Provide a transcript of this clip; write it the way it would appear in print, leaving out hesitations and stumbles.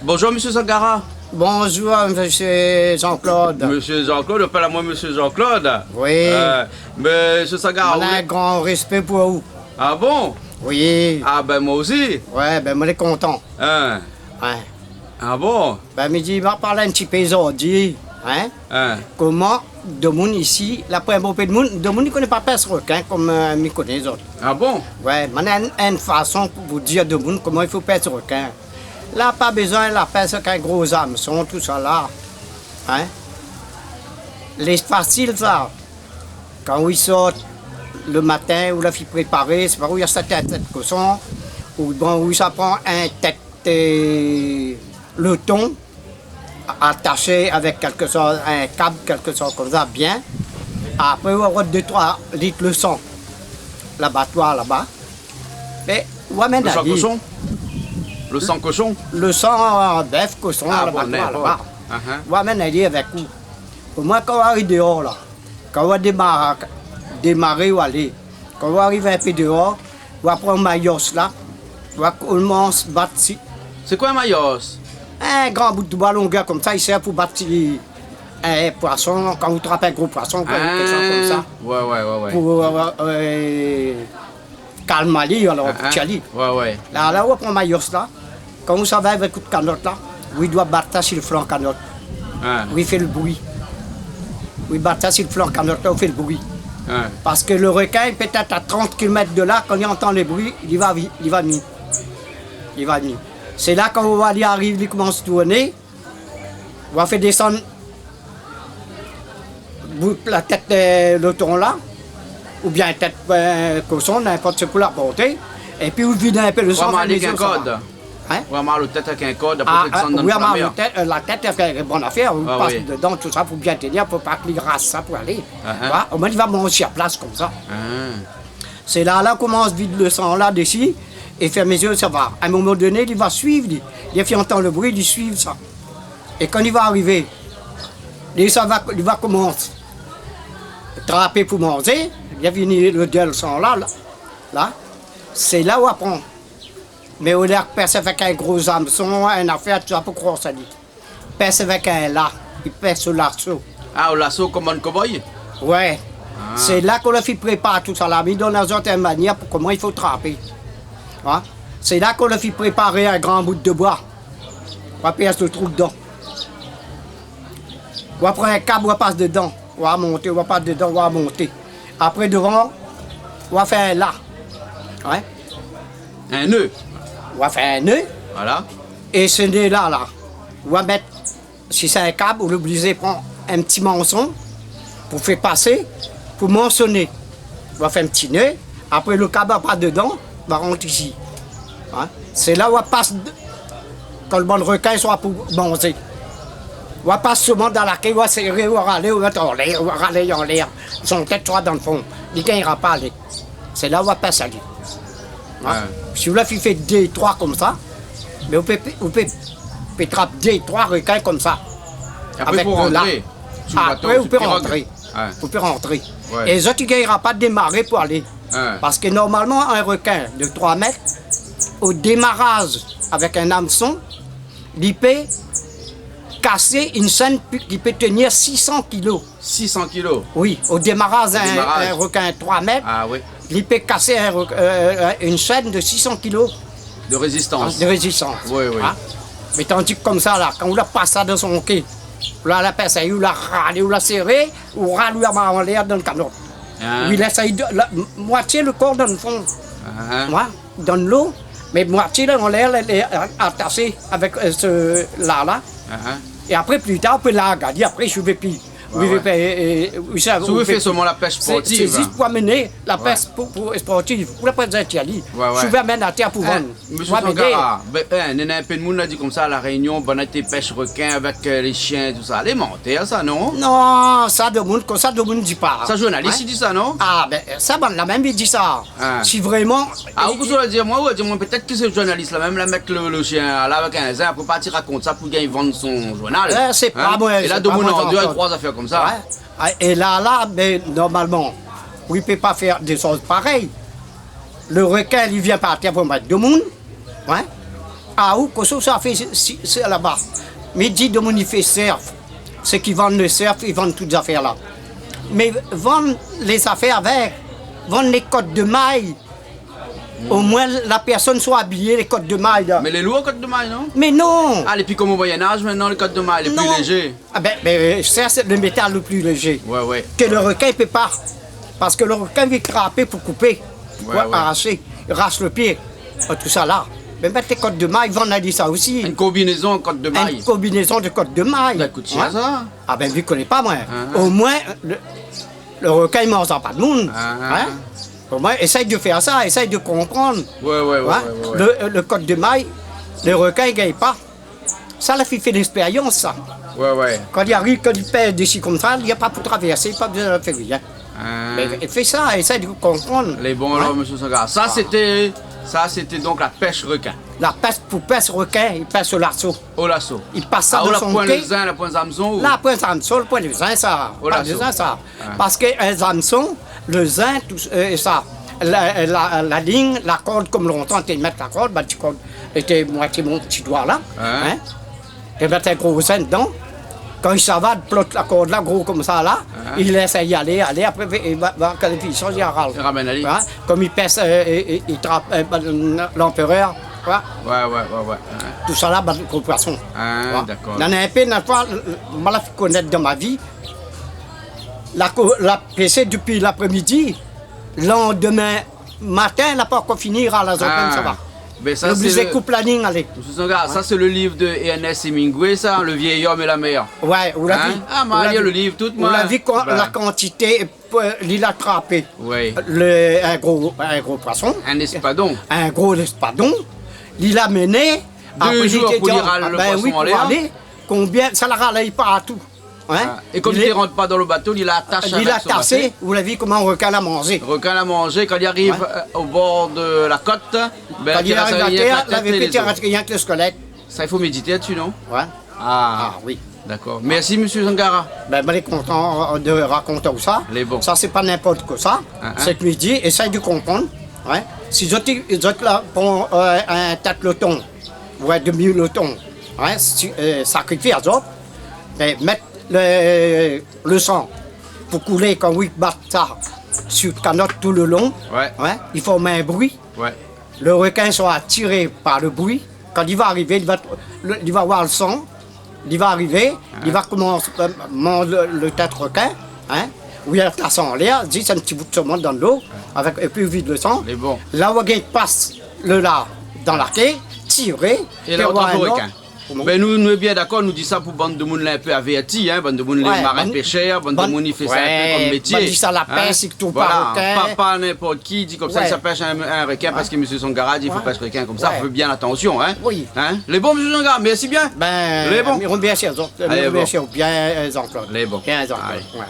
Bonjour, monsieur Sangara. Bonjour, monsieur Jean-Claude. Monsieur Jean-Claude, appelle-moi monsieur Jean-Claude. Oui. Monsieur Sangara. On a un grand respect pour vous. Ah bon? Oui. Ah ben moi aussi. Ouais, ben moi, je suis content. Hein? Ouais. Ah bon? Ben, me dit, il va parler un petit peu aujourd'hui. Hein? Hein? Comment, de monde ici, la première peu de monde ne connaît pas pêche requin comme me connaît les autres. Ah bon? Ouais, mais on a une façon pour vous dire de monde comment il faut pêcher requin. Là, pas besoin de la pêche avec un gros hameçon, tout ça là. Hein? Les facile, ça. Quand ils sortent le matin, où la fille préparée, c'est par où il y a sa tête de cochon, ou bon, où ça prend un tête le thon attaché avec quelque chose, un câble, quelque chose comme ça, bien. Après, on va avoir 2-3 litres le sang. L'abattoir là-bas. Et on amène Le sang à dire, cochon? Le sang cochon? le sang bœuf, cochon, Ah, l'abattoir bon, là-bas. Uh-huh. On amène à dire avec vous. Pour moi, quand on arrive dehors, là, quand on va démarrer ou aller, quand on va arriver un peu dehors, on va prendre maillos là, on va commencer à battre C'est quoi un maillos? un grand bout de bois longueur comme ça, il sert pour battre un poisson, quand vous trappez un gros poisson, quelque chose comme ça. Ouais. Pour calmer, alors, Tchali. Ouais. Là, on va prendre maillos là, quand vous savez avec coup de canotte là, où il doit battre sur le flanc canotte, Hein? où il fait le bruit. Où il battre sur le flanc canotte là, où il fait le bruit. Hein? Parce que le requin, peut-être à 30 km de là, quand il entend les bruits, il va venir. Il va venir. C'est là quand on va y arriver, il commence à tourner. On va faire descendre la tête de l'auton là, ou bien tête cochon, n'importe ce pour la porter. Et puis on vide un peu le On sang. va avec un code. Hein? On va marrer le tête avec un code, après tu descends dans Oui, la mer. la tête, c'est une bonne affaire. On Ah, passe oui. dedans, tout ça, pour bien tenir, pour pas qu'il rase ça pour aller. Ah, Au moins, il va manger à place comme ça. Hein? C'est là qu'on commence à vider le sang là dessus et faire mes yeux, ça va. À un moment donné, il va suivre, il fait entendre le bruit, il suit ça. Et quand il va arriver, il va commencer à trapper pour manger, il va venir le sang là. C'est là où on apprend. Mais on a percé avec un gros hameçon, une affaire, tu vas pas croire ça dit. Perce avec un là, il perce au lasso. Ah, au lasso comme un cow-boy? Ouais. C'est là qu'on a fait préparer tout ça là, mais dans la autre manière pour comment il faut trapper. Hein? C'est là qu'on a fait préparer un grand bout de bois. On va percer le trou dedans. On va prendre un câble, on va passer dedans. On va monter, on va passer dedans, on va monter. Après devant, on va faire un là. Ouais. Un nœud. On va faire un nœud. Voilà. Et ce nœud-là, on va mettre, si c'est un câble, on est obligé de prendre un petit mançon pour faire passer, pour mançonner. On va faire un petit nœud, après le câble va pas dedans, on va rentrer ici. Hein? C'est là où on passe, quand le bon requin soit pour manger. On va passer seulement dans la quai, on va serrer, on va râler, on va être en l'air, on va râler en l'air. Son tête soit dans le fond. Il ne gagnera pas aller. C'est là où on va passer aller. Hein? Si vous l'avez fait 2-3 comme ça, mais vous pouvez attraper 2-3 requins comme ça. Après, avec pour le lac. rentrer. Sous le bateau, Après, vous sous pouvez pirogue. rentrer. Ouais. Vous pouvez rentrer. Ouais. Et les autres, ils ne gagnera pas de démarrer pour aller. Ouais. Parce que normalement, un requin de 3 mètres, au démarrage avec un hameçon, il peut casser une chaîne qui peut tenir 600 kilos. 600 kilos. Oui, au démarrage, démarrage. un requin de 3 mètres, Ah oui. il peut casser une chaîne de 600 kilos De résistance. de résistance. Oui. Hein? Mais tandis que comme ça, là, quand on la passe ça dans son quai, la personne, ou la râle, ou la serré, ou râle, ou la met en l'air dans le canot. Hein? Il essaye de moitié le corps dans le fond, Hein? dans l'eau, mais moitié dans l'air, elle est attachée avec ce là. Hein? Et après, plus tard, on peut la regarder. Après, je vais plus. Si vous faites seulement la pêche C'est sportive. juste pour amener la pêche pour sportive, pour la présenter Tiali. Je vais amener à terre pour vendre. Monsieur Pour amener- Sangara, un peu de monde a dit comme ça à la Réunion, bonne été pêche requin avec les chiens, tout ça. Allez monter, ça non? Non, ça de monde, comme ça de monde dit pas. Ça journaliste Hein? il dit ça non? Ah, ben ça, ben, la même il dit ça. Ah. Si vraiment. Ah, vous pouvez dire, moi, peut-être que c'est journaliste là, même la mettre le chien là avec un zin pour partir raconter ça pour gagner vendre son journal. C'est pas moi, Et là, c'est deux pas monde moi en deux, encore. 3 affaires comme ça. Ouais. Ah, et là, ben, normalement, il ne peut pas faire des choses pareilles. Le requin, il vient partir pour mettre deux monde. Ouais. à où, que ça fait c'est là-bas. Mais dit de mon fait surf. Ceux qui vendent le surf, ils vendent toutes les affaires là. Mais vendre les affaires avec, vendre les côtes de maille. Au moins la personne soit habillée les côtes de maille. Là. Mais les lourds côtes de maille, non? Mais non! Ah, et puis comme au Moyen-Âge, maintenant, les côtes de maille, les plus Non. légers. Ah ben ça c'est le métal le plus léger. Ouais, ouais. Que le requin ne peut pas. Parce que le requin veut craper pour couper, Ouais, pour ouais. arracher. Il arrache le pied. Tout ça là. Mais mettre les côtes de maille, ils vendent dit ça aussi. Une combinaison côte de maille. Une combinaison de côtes de maille. Ça coûte cher, ça? Ah ben, je ne connais pas moi. Ah. Au moins, le requin ne mange pas de monde. Ah. Hein? Au moins, essaye de faire ça, essaye de comprendre. Ouais. Hein? Le côte de maille, le requin ne gagne pas. Ça, la fait l'expérience, ça. Ouais. Quand il arrive, quand il pèse des comme ça, il n'y a pas pour traverser, il n'y a pas besoin de faire rien. Ah. Mais il fait ça, essaye de comprendre. Les bons, alors, monsieur Sangara. Ça, c'était donc la pêche requin. La pêche pour pêche requin, il pêche au lasso. Au lasso. Il passe ça Ah, de la son pointe quai. le zin, la pointe Zamson. Là, point Samson, le point du zin, ça. Au Pas lasso. du zin, ça. Ah. Parce qu'un Samson, le zin, tout ça. La ligne, la corde, comme longtemps, tu mets la corde, tu corde, était moitié mon petit doigt là. Hein? Tu mets un gros zin dedans. Quand il s'avade, plotte la corde là, gros comme ça là, il laisse y aller, après il va quand il change, il râle. Il ramène à lui. Hein? Comme il pèse, il trappe l'empereur. Ouais. Tout ça là, gros poisson. Ah, d'accord. Il y en a un peu, une fois, je l'ai fait connaître dans ma vie. La PC depuis l'après-midi, lendemain matin, elle n'a pas encore fini à la zone, ça va. Mais ça, L'obligé c'est le... coupe la ligne, allez. Monsieur Sangara, ça, c'est le livre de E.N.S. Hemingway, ça, Le vieil homme et la mer. Ouais, vous l'avez Hein? vu. Ah, moi, il y a le livre, tout, moi. On l'a vu quand Ben. la quantité, il a attrapé Oui. un gros poisson, Un espadon. un gros espadon, il l'a mené. après, jours il était pour dans- lui râler le poisson oui, en pour l'air. aller. Combien, ça la râle pas à tout. Hein? Ah. Et comme il ne rentre pas dans le bateau, il l'attache Il avec l'a son tassé, bassin. vous l'avez vu comment un requin l'a mangé. Le requin l'a mangé, quand il arrive au bord de la côte, ben, Quand il arrive à rien terre, que il la avait tête et fait les tirer os. rien que le squelette. Ça, il faut méditer là-dessus, non? Ouais. Ah, oui. d'accord. Merci, monsieur Sangara. Ben, je suis content de raconter ça. Les bons. Ça, c'est pas n'importe quoi ça. Cette midi, essaye de comprendre. Ouais. Si vous êtes là pour un tête-loton, ou un demi-loton, ouais, sacrifier à autres, ben, mettre le sang pour couler quand vous battez ça sur le canotte tout le long. Ouais. Il faut mettre un bruit. Ouais. Le requin soit attiré par le bruit. Quand il va arriver, il va voir le sang. Il va arriver, il va commencer à manger le tête requin. Hein, où il y a la sang en l'air, dit c'est un petit bout de saumon dans l'eau, avec un peu vide le sang. Les bons. Là où il passe le là dans la quai, tirer. Et là, autant pour requin. Ben nous sommes bien d'accord, nous disons ça pour bande de monde un peu averti, hein, bande de monde les marins pêcheurs, bande de monde qui fait ça un peu comme métier. On dit ça la pêche, c'est que tout pas requin. Pas n'importe qui dit comme ça, ça pêche un requin parce que monsieur Sangara dit il faut pêcher requin comme ça, faut bien attention, hein. Oui. Hein? Les bons, monsieur Sangara, merci bien. Ben, les bons. ils vont bien chez eux, Allez, bien bon. chez eux, bien Jean-Claude. Les bons. Bien Jean-Claude, Allez. ouais.